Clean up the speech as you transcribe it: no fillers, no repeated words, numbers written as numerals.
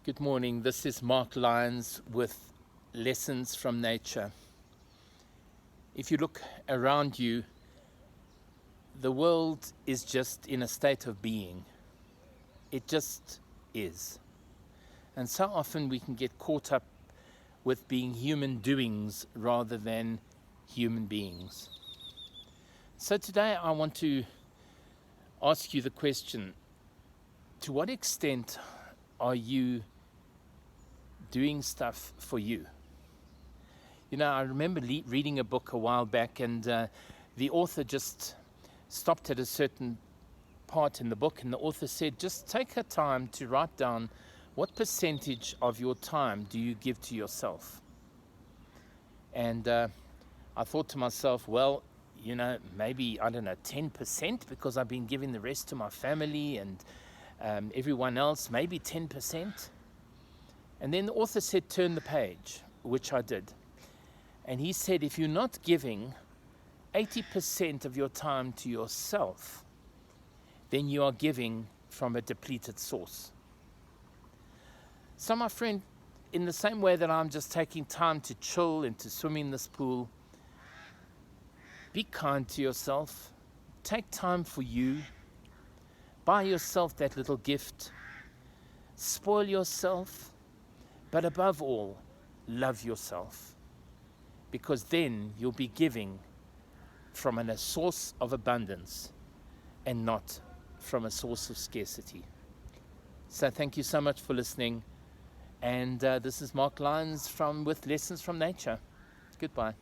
Good morning. This is Mark Lyons with Lessons from Nature. If you look around you, the world is just in a state of being. It just is. And so often we can get caught up with being human doings rather than human beings. So today I want to ask you the question, to what extent are you doing stuff for you? You know, I remember reading a book a while back, and the author just stopped at a certain part in the book, and the author said, just take a time to write down what percentage of your time do you give to yourself. And I thought to myself, well, you know, maybe, I don't know, 10%, because I've been giving the rest to my family and everyone else, maybe 10%. And then the author said, turn the page, which I did. And he said, if you're not giving 80% of your time to yourself, then you are giving from a depleted source. So my friend, in the same way that I'm just taking time to chill and to swim in this pool, be kind to yourself, take time for you, buy yourself that little gift, spoil yourself, but above all, love yourself, because then you'll be giving from a source of abundance and not from a source of scarcity. So thank you so much for listening. And this is Mark Lyons with Lessons from Nature. Goodbye.